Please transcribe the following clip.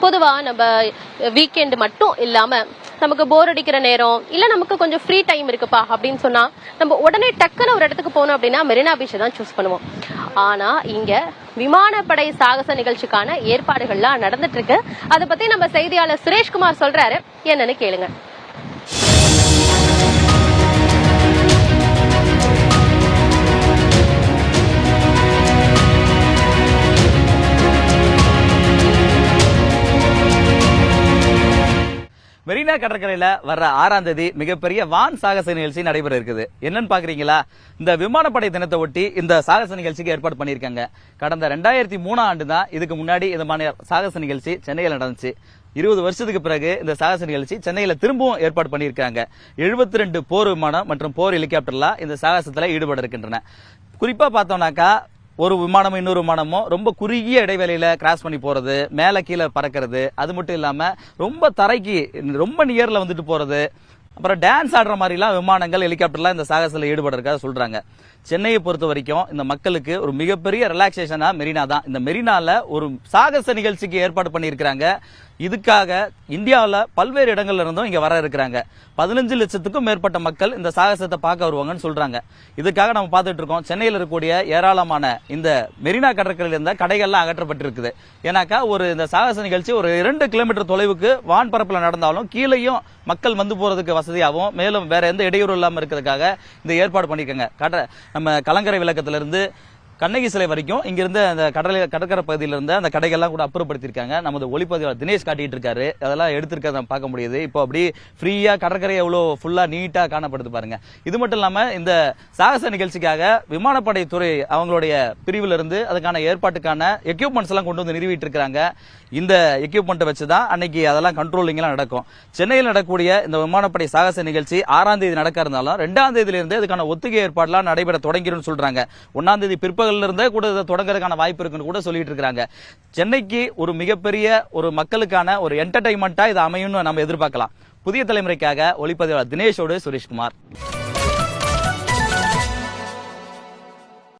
பொதுவா நம்ம வீக்கெண்ட் மட்டும் இல்லாம நமக்கு போர் அடிக்கிற நேரம் இல்ல நமக்கு கொஞ்சம் ஃப்ரீ டைம் இருக்குப்பா அப்படின்னு சொன்னா நம்ம உடனே டக்குன்னு ஒரு இடத்துக்கு போகணும் அப்படின்னா மெரினா பீச்சை தான் சூஸ் பண்ணுவோம். ஆனா இங்க விமானப்படை சாகச நிகழ்ச்சிக்கான ஏற்பாடுகள்லாம் நடந்துட்டு இருக்கு. அதை பத்தி நம்ம செய்தியாளர் சுரேஷ்குமார் சொல்றாரு, என்னன்னு கேளுங்க. மெரினா கடற்கரையில வர்ற 6ஆம் தேதி மிகப்பெரிய வான் சாகச நிகழ்ச்சி நடைபெற இருக்குது. என்னன்னு பாக்குறீங்களா? இந்த விமானப்படை தினத்தை ஒட்டி இந்த சாகச நிகழ்ச்சிக்கு ஏற்பாடு பண்ணிருக்காங்க. கடந்த 2003 ஆண்டு தான் இதுக்கு முன்னாடி இந்த மாதிரி சாகச நிகழ்ச்சி சென்னையில் நடந்துச்சு. 20 வருஷத்துக்கு பிறகு இந்த சாகச நிகழ்ச்சி சென்னையில திரும்பவும் ஏற்பாடு பண்ணியிருக்காங்க. 72 போர் விமானம் மற்றும் போர் ஹெலிகாப்டர்லாம் இந்த சாகசத்துல ஈடுபட இருக்கின்றன. குறிப்பா பார்த்தோம்னாக்கா ஒரு விமானமும் இன்னொரு விமானமும் ரொம்ப குறுகிய இடைவெளியில கிராஸ் பண்ணி போறது, மேல கீழே பறக்கிறது, அது மட்டும் இல்லாம ரொம்ப தரைக்கு ரொம்ப நியர்ல வந்துட்டு போறது, அப்புறம் டான்ஸ் ஆடுற மாதிரிலாம் விமானங்கள் ஹெலிகாப்டர்லாம் இந்த சாகசத்தில் ஈடுபட இருக்கா சொல்றாங்க. சென்னையை பொறுத்த வரைக்கும் இந்த மக்களுக்கு ஒரு மிகப்பெரிய ரிலாக்ஸேஷனா மெரினா தான். இந்த மெரினால ஒரு சாகச நிகழ்ச்சிக்கு ஏற்பாடு பண்ணியிருக்கிறாங்க. இதுக்காக இந்தியாவில் பல்வேறு இடங்கள்ல இருந்தும் இங்க வர இருக்கிறாங்க. 15 லட்சத்துக்கும் மேற்பட்ட மக்கள் இந்த சாகசத்தை பார்க்க வருவாங்கன்னு சொல்றாங்க. இதுக்காக நம்ம பார்த்துட்டு இருக்கோம். சென்னையில் இருக்கக்கூடிய ஏராளமான இந்த மெரினா கடற்கரையில் இருந்த கடைகள்லாம் அகற்றப்பட்டிருக்குது. ஏன்னாக்கா இந்த சாகச நிகழ்ச்சி ஒரு 2 கிலோமீட்டர் தொலைவுக்கு வான்பரப்பில் நடந்தாலும் கீழேயும் மக்கள் வந்து போறதுக்கு வசதியாகவும் மேலும் வேற எந்த இடையூறு இல்லாமல் இருக்கிறதுக்காக இந்த ஏற்பாடு பண்ணிருக்காங்க. நம்ம கலங்கரை விளக்கத்திலிருந்து கண்ணகி சிலை வரைக்கும் இங்கிருந்து அந்த கடற்கரை பகுதியில இருந்த அந்த கடைகள்லாம் கூட அப்புறப்படுத்திருக்காங்க. நமது ஒளிப்பதிவாளர் தினேஷ் காட்டிட்டு இருக்காரு. அதெல்லாம் எடுத்திருக்கிறத பார்க்க முடியுது. இப்போ அப்படி ஃப்ரீயா கடற்கரை எவ்வளவு ஃபுல்லா நீட்டா காணப்படுது பாருங்க. இது மட்டும் இல்லாம இந்த சாகச நிகழ்ச்சிக்காக விமானப்படை துறை அவங்களுடைய பிரிவுல இருந்து அதுக்கான ஏற்பாட்டுக்கான எக்யூப்மெண்ட்ஸ் எல்லாம் கொண்டு வந்து நிறுவிட்டு இருக்காங்க. இந்த எக்யூப்மெண்ட் வச்சுதான் அன்னைக்கு அதெல்லாம் கண்ட்ரோலிங் எல்லாம் நடக்கும். சென்னையில் நடக்கக்கூடிய இந்த விமானப்படை சாகச நிகழ்ச்சி 6ஆம் தேதி நடக்க இருந்தாலும் 2ஆம் தேதியில இருந்து இதுக்கான ஒத்திகை ஏற்பாடுலாம் நடைபெற தொடங்கிடும் சொல்றாங்க. 1ஆம் தேதி பிற்பகல்ல இருந்தே கூட தொடங்குறதுக்கான வாய்ப்பு இருக்குன்னு கூட சொல்லிட்டு இருக்காங்க. சென்னைக்கு ஒரு மிகப்பெரிய ஒரு மக்களுக்கான ஒரு என்டர்டைன்மெண்டா இது அமையும்னு நம்ம எதிர்பார்க்கலாம். புதிய தலைமுறைக்காக ஒளிப்பதிவாளர் தினேஷோடு சுரேஷ்குமார்.